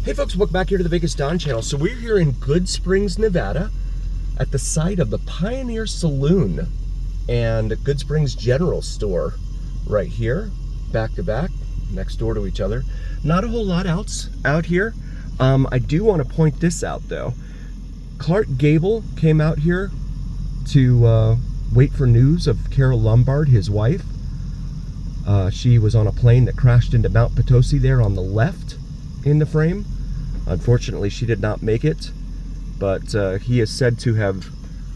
Hey folks, welcome back here to the Vegas Don channel. So we're here in Good Springs, Nevada at the site of the Pioneer Saloon and Good Springs General Store right here, back to back, next door to each other. Not a whole lot else out here. I do want to point this out though. Clark Gable came out here to wait for news of Carol Lombard, his wife. She was on a plane that crashed into Mount Potosi there on the left in the frame. Unfortunately, she did not make it, but he is said to have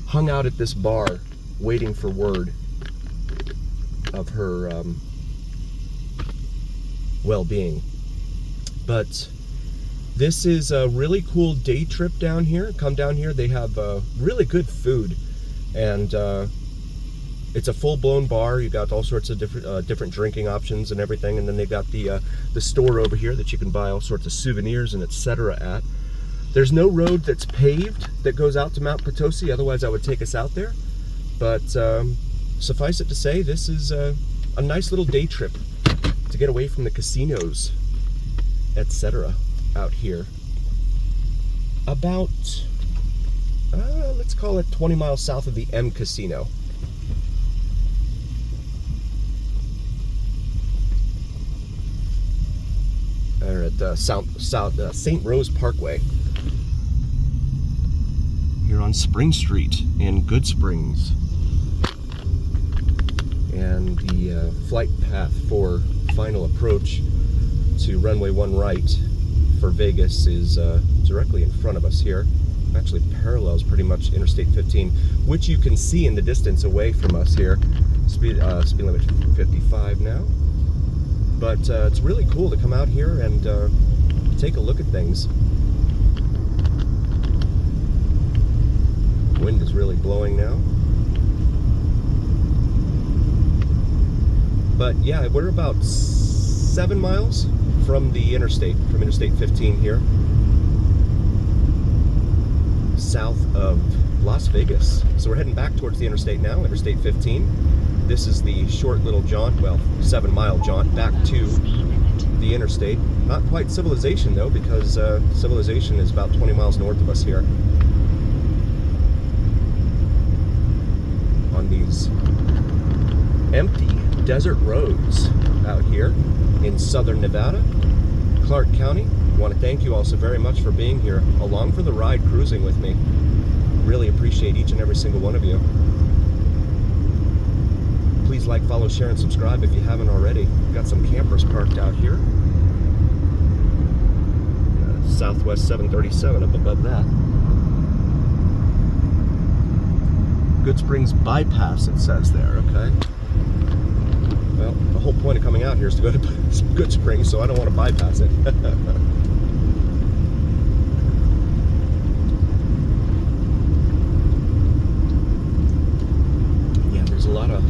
hung out at this bar waiting for word of her well-being. But this is a really cool day trip down here. Come down here, they have really good food, and it's a full-blown bar. You got all sorts of different drinking options and everything, and then they got the store over here that you can buy all sorts of souvenirs and etc. at. There's no road that's paved that goes out to Mount Potosi, otherwise I would take us out there. But suffice it to say, this is a nice little day trip to get away from the casinos, etc. out here. About, let's call it 20 miles south of the M Casino. Or at St. Rose Parkway here on Spring Street in Good Springs. And the flight path for final approach to runway 1 right for Vegas is directly in front of us here. Actually parallels pretty much Interstate 15, which you can see in the distance away from us here. Speed limit 55 now. But it's really cool to come out here and take a look at things. Wind is really blowing now. But yeah, we're about 7 miles from the interstate, from Interstate 15 here, south of Las Vegas. So we're heading back towards the interstate now, Interstate 15. This is the short little jaunt, well, 7-mile jaunt back to the interstate. Not quite Civilization though, because Civilization is about 20 miles north of us here. On these empty desert roads out here in southern Nevada, Clark County. I want to thank you all so very much for being here, along for the ride, cruising with me. Really appreciate each and every single one of you. Please like, follow, share, and subscribe if you haven't already. We've got some campers parked out here. Southwest 737 up above that. Good Springs Bypass, it says there, okay? Well, the whole point of coming out here is to go to Good Springs, so I don't want to bypass it. Yeah, there's a lot of...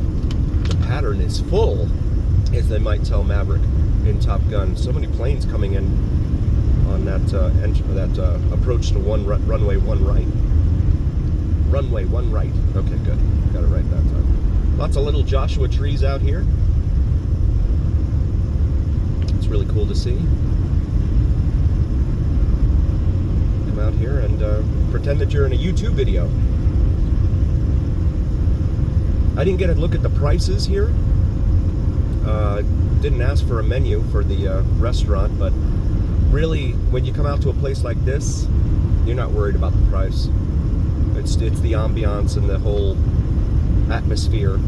pattern is full, as they might tell Maverick in Top Gun. So many planes coming in on that approach to runway 1 right. Runway 1 right. Okay, good. Got it right that time. Lots of little Joshua trees out here. It's really cool to see. Come out here and pretend that you're in a YouTube video. I didn't get a look at the prices here. Didn't ask for a menu for the restaurant, but really, when you come out to a place like this, you're not worried about the price. It's the ambiance and the whole atmosphere,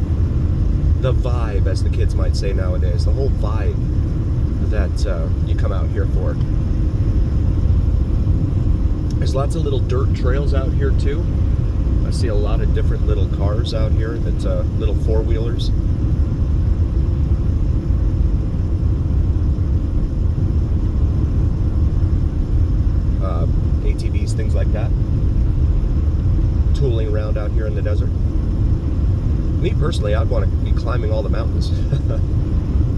the vibe, as the kids might say nowadays, the whole vibe that you come out here for. There's lots of little dirt trails out here too. I see a lot of different little cars out here, that's little four-wheelers. ATVs, things like that. Tooling around out here in the desert. Me personally, I'd want to be climbing all the mountains.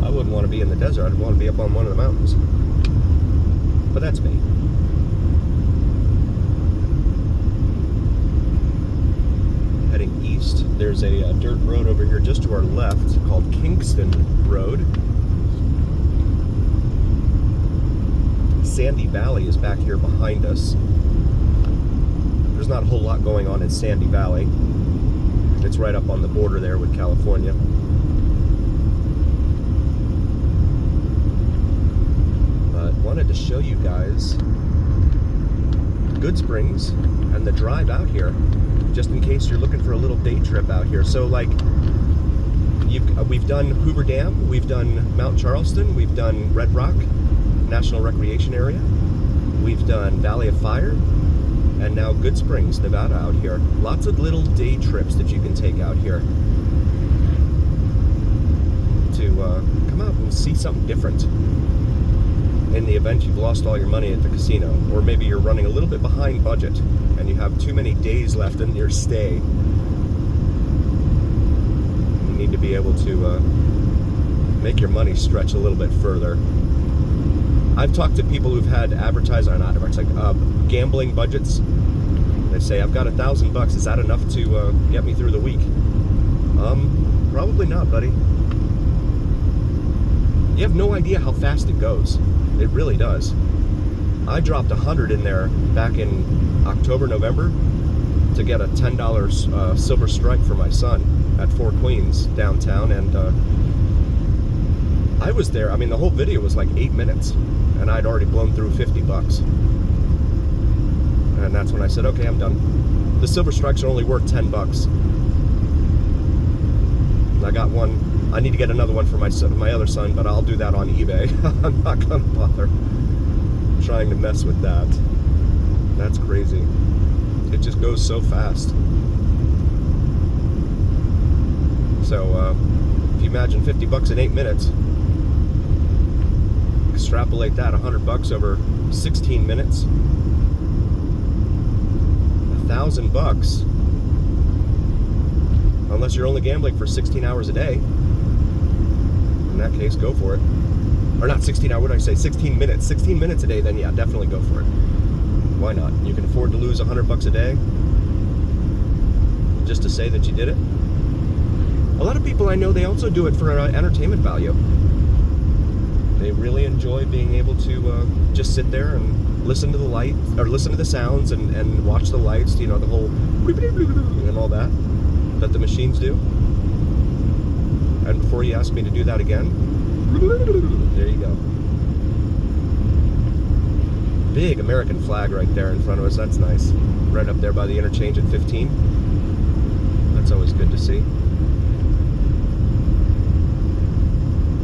I wouldn't want to be in the desert. I'd want to be up on one of the mountains. But that's me. Heading east, there's a dirt road over here just to our left called Kingston Road. Sandy Valley is back here behind us. There's not a whole lot going on in Sandy Valley. It's right up on the border there with California. But wanted to show you guys Good Springs and the drive out here, just in case you're looking for a little day trip out here. So like, we've done Hoover Dam, we've done Mount Charleston, we've done Red Rock National Recreation Area, we've done Valley of Fire, and now Good Springs, Nevada out here. Lots of little day trips that you can take out here to come out and see something different in the event you've lost all your money at the casino, or maybe you're running a little bit behind budget and you have too many days left in your stay. You need to be able to make your money stretch a little bit further. I've talked to people who've had gambling budgets. They say, I've got $1,000. Is that enough to get me through the week? Probably not, buddy. You have no idea how fast it goes. It really does. I dropped $100 in there back in October, November to get a $10 silver strike for my son at Four Queens downtown, and I was there. I mean, the whole video was like 8 minutes, and I'd already blown through $50. And that's when I said, okay, I'm done. The silver strikes are only worth $10. I got one. I need to get another one for my other son, but I'll do that on eBay. I'm not gonna bother trying to mess with that. That's crazy. It just goes so fast. So if you imagine $50 in 8 minutes, extrapolate that, $100 over 16 minutes, $1,000. Unless you're only gambling for 16 hours a day. In that case, go for it. Or not 16 hours, what did I say? 16 minutes. 16 minutes a day, then yeah, definitely go for it. Why not? You can afford to lose $100 a day just to say that you did it. A lot of people I know, they also do it for entertainment value. They really enjoy being able to just sit there and listen to the light, or listen to the sounds and watch the lights, you know, the whole and all that the machines do. And before you ask me to do that again, there you go. Big American flag right there in front of us. That's nice. Right up there by the interchange at 15. That's always good to see.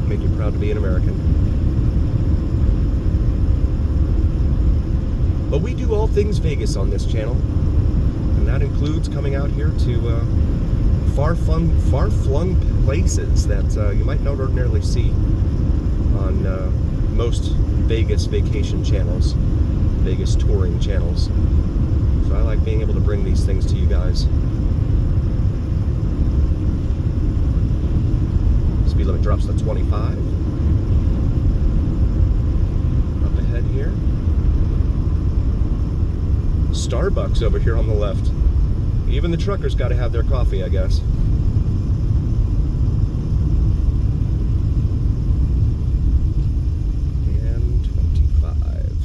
Make you proud to be an American. But we do all things Vegas on this channel, and that includes coming out here to far-flung places that you might not ordinarily see on most Vegas vacation channels, Vegas touring channels. So I like being able to bring these things to you guys. Speed limit drops to 25. Up ahead here. Starbucks over here on the left. Even the truckers got to have their coffee, I guess. And 25.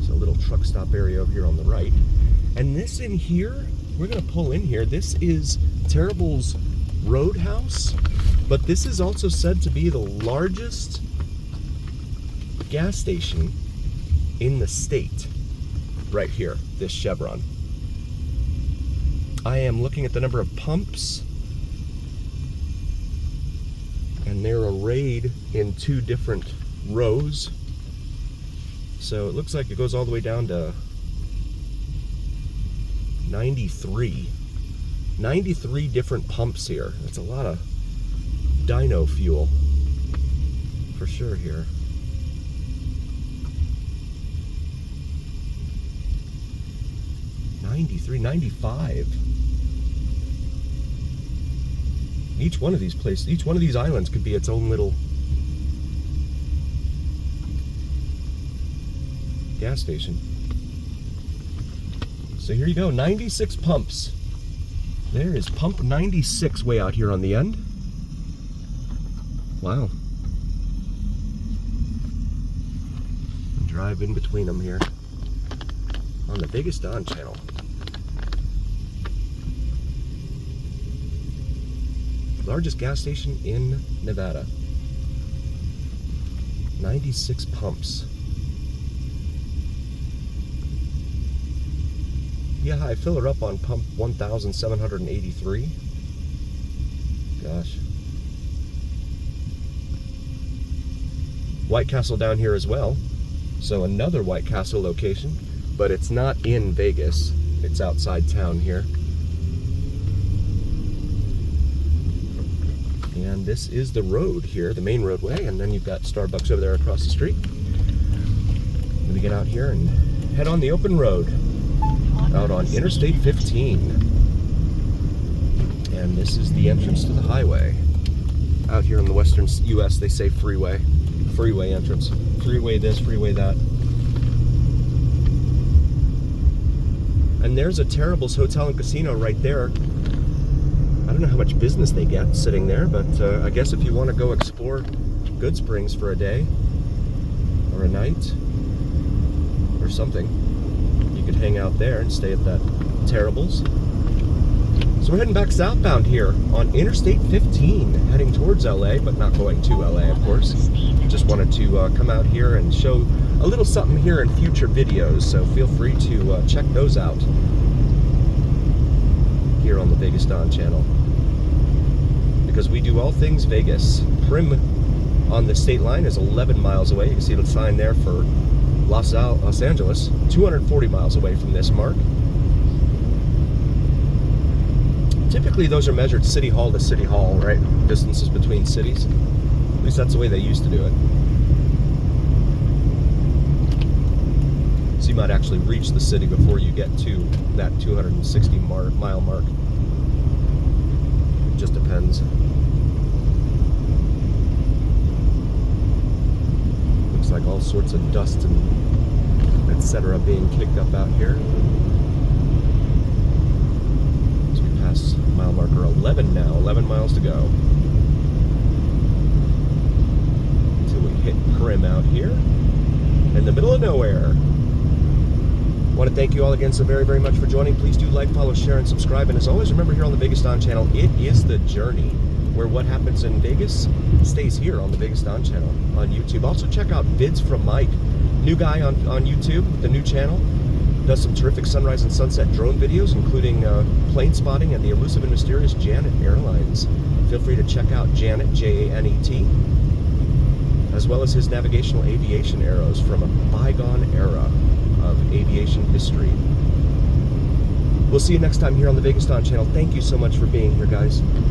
It's a little truck stop area over here on the right. And this in here, we're going to pull in here. This is Terrible's Roadhouse, but this is also said to be the largest gas station in the state. Right here, this chevron. I am looking at the number of pumps, and they're arrayed in 2 different rows. So it looks like it goes all the way down to 93. 93 different pumps here. That's a lot of dyno fuel for sure here. 93, 95. Each one of these places, each one of these islands could be its own little gas station. So here you go, 96 pumps. There is pump 96 way out here on the end. Wow. drive in between them here on the Vegas Dawn channel. Largest gas station in Nevada. 96 pumps. Yeah, I fill her up on pump 1,783. Gosh. White Castle down here as well. So another White Castle location, but it's not in Vegas. It's outside town here. And this is the road here, the main roadway, and then you've got Starbucks over there across the street. Let me get out here and head on the open road out on Interstate 15. And this is the entrance to the highway. Out here in the western US, they say freeway. Freeway entrance. Freeway this, freeway that. And there's a Terrible's Hotel and Casino right there. I don't know how much business they get sitting there, but I guess if you want to go explore Good Springs for a day or a night or something, you could hang out there and stay at that Terrible's. So we're heading back southbound here on Interstate 15, heading towards LA, but not going to LA, of course. Just wanted to come out here and show a little something here in future videos, so feel free to check those out here on the Vegas Dawn channel, because we do all things Vegas. Prim on the state line is 11 miles away. You can see the sign there for Los Angeles, 240 miles away from this mark. Typically those are measured city hall to city hall, right? Distances between cities. At least that's the way they used to do it. So you might actually reach the city before you get to that 260 mile mark. It just depends. Looks like all sorts of dust and etc. being kicked up out here. So we pass mile marker 11 now, 11 miles to go. Until we hit Prim out here in the middle of nowhere. I want to thank you all again so very, very much for joining. Please do like, follow, share, and subscribe. And as always, remember here on the Vegas Dawn channel, it is the journey, where what happens in Vegas stays here on the Vegas Dawn channel on YouTube. Also check out Vids from Mike, new guy on YouTube, the new channel. Does some terrific sunrise and sunset drone videos, including plane spotting and the elusive and mysterious Janet Airlines. Feel free to check out Janet, J-A-N-E-T, as well as his navigational aviation arrows from a bygone era of aviation history. We'll see you next time here on the Vegas Dawn channel. Thank you so much for being here, guys.